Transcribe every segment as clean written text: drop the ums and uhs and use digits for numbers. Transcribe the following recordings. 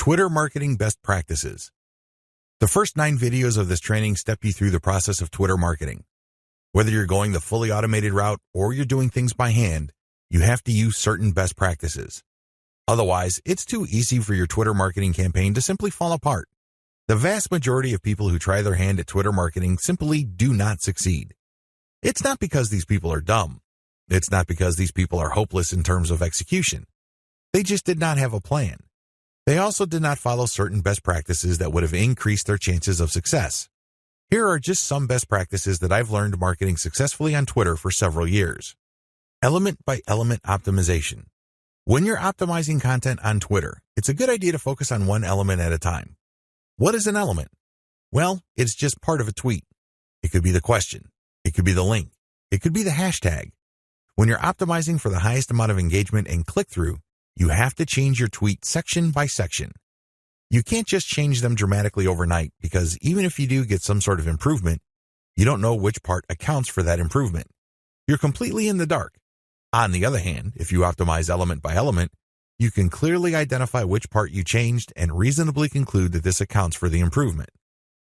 Twitter Marketing Best Practices. The first 9 videos of this training step you through the process of Twitter marketing. Whether you're going the fully automated route or you're doing things by hand, you have to use certain best practices. Otherwise, it's too easy for your Twitter marketing campaign to simply fall apart. The vast majority of people who try their hand at Twitter marketing simply do not succeed. It's not because these people are dumb. It's not because these people are hopeless in terms of execution. They just did not have a plan. They also did not follow certain best practices that would have increased their chances of success. Here are just some best practices that I've learned marketing successfully on Twitter for several years. Element by element optimization. When you're optimizing content on Twitter, it's a good idea to focus on one element at a time. What is an element? Well, it's just part of a tweet. It could be the question. It could be the link. It could be the hashtag. When you're optimizing for the highest amount of engagement and click-through, you have to change your tweet section by section. You can't just change them dramatically overnight because even if you do get some sort of improvement, you don't know which part accounts for that improvement. You're completely in the dark. On the other hand, if you optimize element by element, you can clearly identify which part you changed and reasonably conclude that this accounts for the improvement.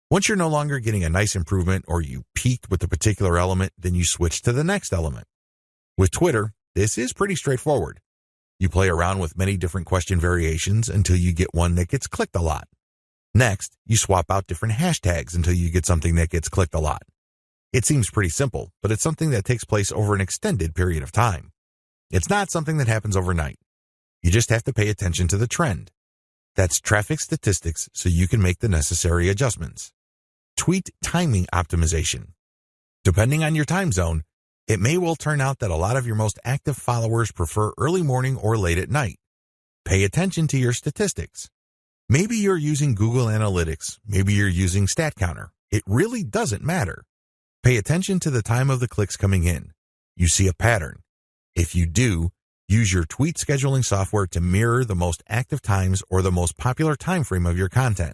Once you're no longer getting a nice improvement or you peaked with a particular element, then you switch to the next element. With Twitter, this is pretty straightforward. You play around with many different question variations until you get one that gets clicked a lot. Next, you swap out different hashtags until you get something that gets clicked a lot. It seems pretty simple, but it's something that takes place over an extended period of time. It's not something that happens overnight. You just have to pay attention to the trend. That's traffic statistics so you can make the necessary adjustments. Tweet timing optimization. Depending on your time zone, it may well turn out that a lot of your most active followers prefer early morning or late at night. Pay attention to your statistics. Maybe you're using Google Analytics. Maybe you're using StatCounter. It really doesn't matter. Pay attention to the time of the clicks coming in. You see a pattern. If you do, use your tweet scheduling software to mirror the most active times or the most popular time frame of your content.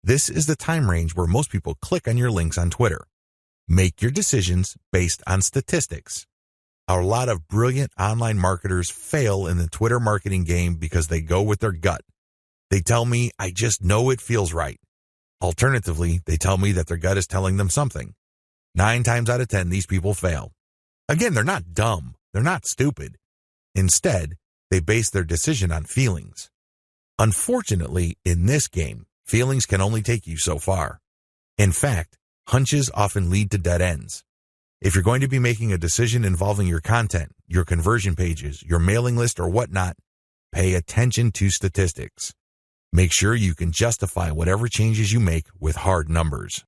This is the time range where most people click on your links on Twitter. Make your decisions based on statistics. A lot of brilliant online marketers fail in the Twitter marketing game because they go with their gut. They tell me, I just know it feels right. Alternatively, they tell me that their gut is telling them something. 9 times out of 10, these people fail. Again, they're not dumb. They're not stupid. Instead, they base their decision on feelings. Unfortunately, in this game, feelings can only take you so far. In fact, hunches often lead to dead ends. If you're going to be making a decision involving your content, your conversion pages, your mailing list, or whatnot, pay attention to statistics. Make sure you can justify whatever changes you make with hard numbers.